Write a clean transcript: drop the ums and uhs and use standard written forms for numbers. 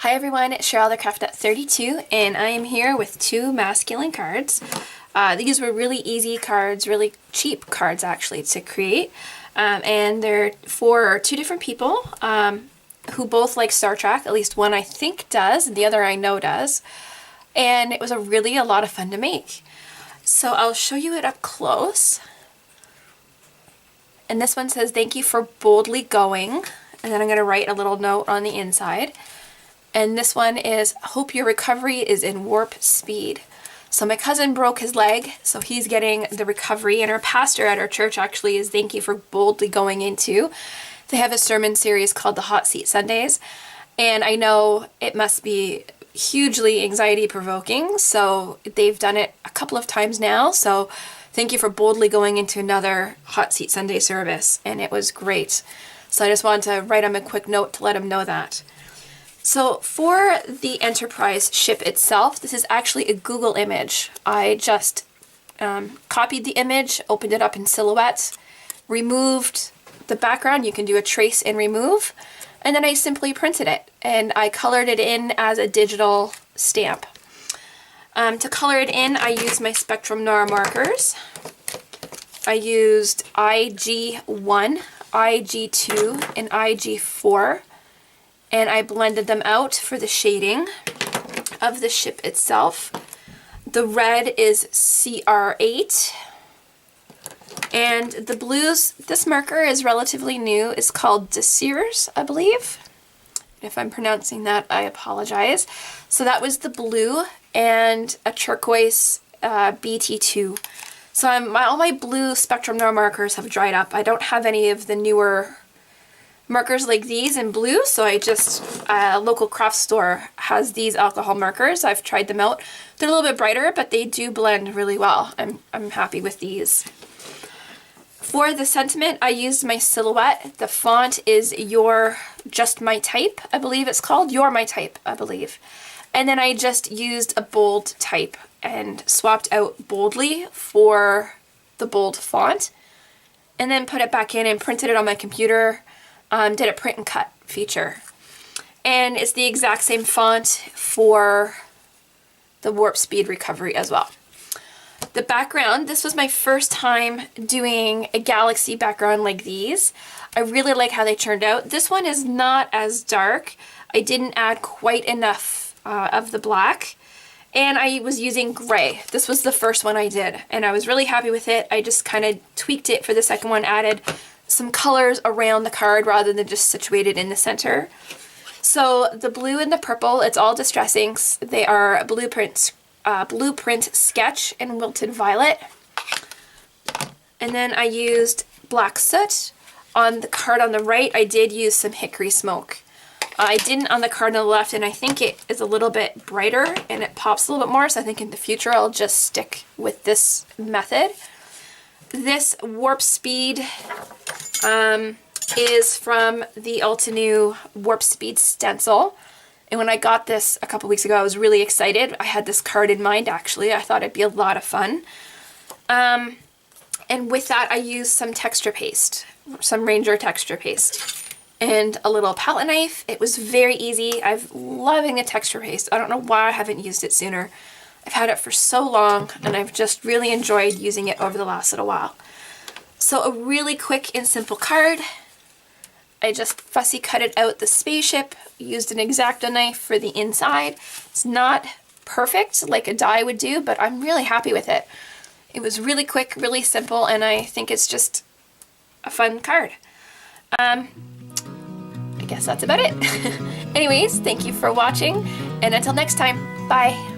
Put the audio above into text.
Hi everyone, it's Cheryl the Craft Nut 32, and I am here with two masculine cards. These were really easy cards, really cheap cards actually to create, and they're for two different people who both like Star Trek. At least one I think does, and the other I know does, and it was really a lot of fun to make. So I'll show you it up close. And this one says, "Thank you for boldly going," and then I'm going to write a little note on the inside. And this one is, "Hope your recovery is in warp speed." So my cousin broke his leg, so he's getting the recovery, and our pastor at our church actually is "Thank you for boldly going into." They have a sermon series called the Hot Seat Sundays, and I know it must be hugely anxiety provoking, so they've done it a couple of times now, so thank you for boldly going into another Hot Seat Sunday service, and it was great. So I just wanted to write him a quick note to let him know that. So for the Enterprise ship itself, this is actually a Google image. I just copied the image, opened it up in Silhouette, removed the background. You can do a trace and remove, and then I simply printed it, and I colored it in as a digital stamp. To color it in, I used my Spectrum Noir markers. I used IG1, IG2, and IG4. And I blended them out for the shading of the ship itself. The red is CR8. And the blues, this marker is relatively new. It's called Desirs, I believe. If I'm pronouncing that, I apologize. So that was the blue and a turquoise BT2. So all my blue Spectrum Noir markers have dried up. I don't have any of the newer markers like these in blue, so I just, a local craft store has these alcohol markers. I've tried them out. They're a little bit brighter, but they do blend really well. I'm happy with these. For the sentiment, I used my Silhouette. The font is Just My Type, I believe it's called. You're My Type, I believe. And then I just used a bold type and swapped out boldly for the bold font, and then put it back in and printed it on my computer. Did a print and cut feature. And it's the exact same font for the warp speed recovery as well. The background, this was my first time doing a galaxy background like these. I really like how they turned out. This one is not as dark. I didn't add quite enough of the black, and I was using gray. This was the first one I did, and I was really happy with it. I just kind of tweaked it for the second one, added some colors around the card rather than just situated in the center. So the blue and the purple, it's all distressings. They are Blueprint Sketch and Wilted Violet. And then I used Black Soot. On the card on the right, I did use some Hickory Smoke. I didn't on the card on the left, and I think it is a little bit brighter and it pops a little bit more, so I think in the future I'll just stick with this method. This Warp Speed is from the Altenew Warp Speed stencil. And when I got this a couple weeks ago, I was really excited. I had this card in mind, actually. I thought it'd be a lot of fun. And with that, I used some texture paste, some Ranger texture paste, and a little palette knife. It was very easy. I'm loving the texture paste. I don't know why I haven't used it sooner. I've had it for so long, and I've just really enjoyed using it over the last little while. So a really quick and simple card. I just fussy cut it out the spaceship, used an X-Acto knife for the inside. It's not perfect like a die would do, but I'm really happy with it. It was really quick, really simple, and I think it's just a fun card. I guess that's about it. Anyways, thank you for watching, and until next time, bye.